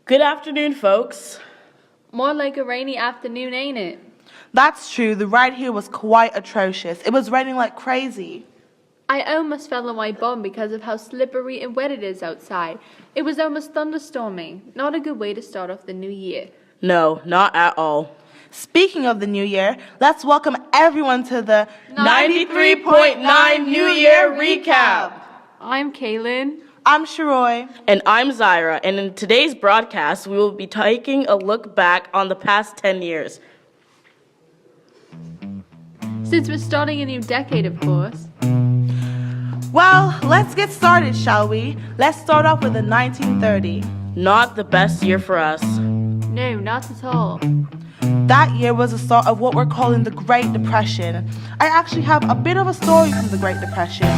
Good afternoon, folks. More like a rainy afternoon, ain't it? That's true. The ride here was quite atrocious. It was raining like crazy. I almost fell on my bum because of how slippery and wet it is outside. It was almost thunderstorming. Not a good way to start off the new year. No, not at all. Speaking of the new year, let's welcome everyone to the 93.9 New Year Recap. I'm Kaylin. I'm Sharoy. And I'm Zyra, and in today's broadcast, we will be taking a look back on the past 10 years. Since we're starting a new decade, of course. Well, let's get started, shall we? Let's start off with the 1930. Not the best year for us. No, not at all. That year was the start of what we're calling the Great Depression. I actually have a bit of a story from the Great Depression.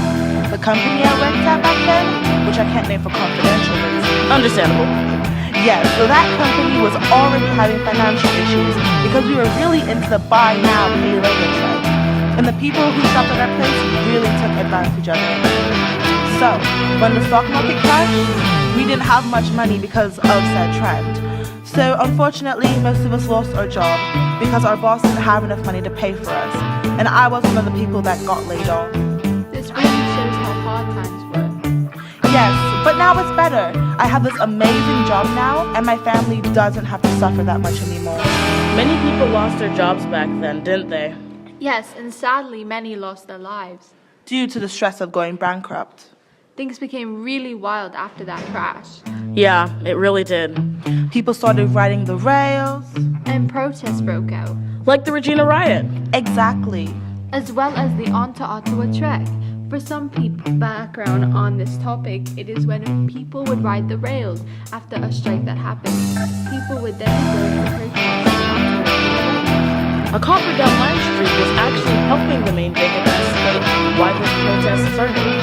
The company I worked at back then, which I can't name for confidential reasons. Understandable. Yes, so that company was already having financial issues because we were really into the buy now, pay later trend. And the people who shopped at our place really took advantage of it. So, when the stock market crashed, we didn't have much money because of said trend. So, unfortunately, most of us lost our job because our boss didn't have enough money to pay for us. And I was one of the people that got laid off. This really shows how hard times were. Yes, but now it's better. I have this amazing job now, and my family doesn't have to suffer that much anymore. Many people lost their jobs back then, didn't they? Yes, and sadly, many lost their lives. Due to the stress of going bankrupt. Things became really wild after that crash. Yeah, it really did. People started riding the rails. And protests broke out. Like the Regina riot. Exactly. As well as the On to Ottawa trek. For some people, background on this topic, it is when people would ride the rails after a strike that happened. People would then go to protest. A copper down my street was actually helping the main big investigate why this protest started.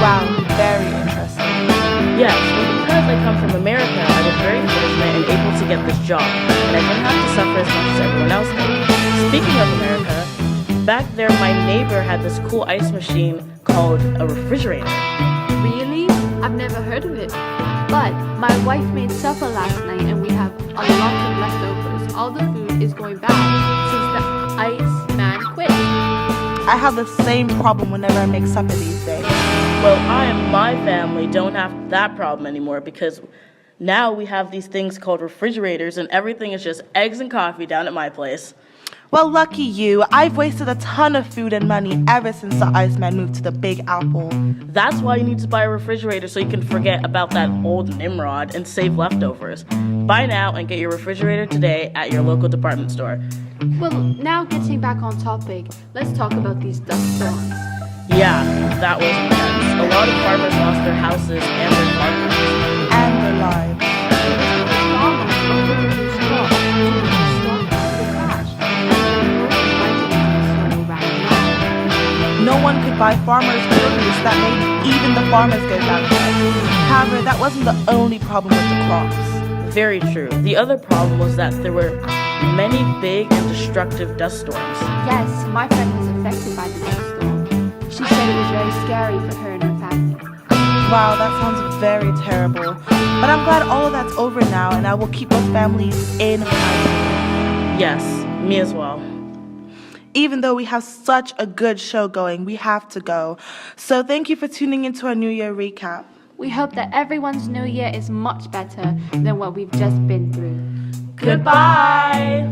Wow, very interesting. Yes, and because I come from America, I was very fortunate and able to get this job, and I didn't have to suffer as much as everyone else did. Speaking of America, back there my neighbor had this cool ice machine called a refrigerator. Really? I've never heard of it. But my wife made supper last night and we have a lot of leftovers. All the food is going bad since the ice man quit. I have the same problem whenever I make supper these days. Well, I and my family don't have that problem anymore because now we have these things called refrigerators and everything is just eggs and coffee down at my place. Well, lucky you. I've wasted a ton of food and money ever since the Iceman moved to the Big Apple. That's why you need to buy a refrigerator so you can forget about that old Nimrod and save leftovers. Buy now and get your refrigerator today at your local department store. Well, now getting back on topic, let's talk about these dust storms. Yeah, that was intense. A lot of farmers lost their houses and their farmlands. And their lives. No one could buy farmers' produce that made even the farmers go bankrupt. However, that wasn't the only problem with the crops. Very true. The other problem was that there were many big and destructive dust storms. Yes, my friend was affected by the dust storm. She said it was very scary for her and her family. Wow, that sounds very terrible. But I'm glad all of that's over now, and I will keep those families in my prayers. Yes, me as well. Even though we have such a good show going, we have to go. So thank you for tuning into our New Year recap. We hope that everyone's new year is much better than what we've just been through. Goodbye!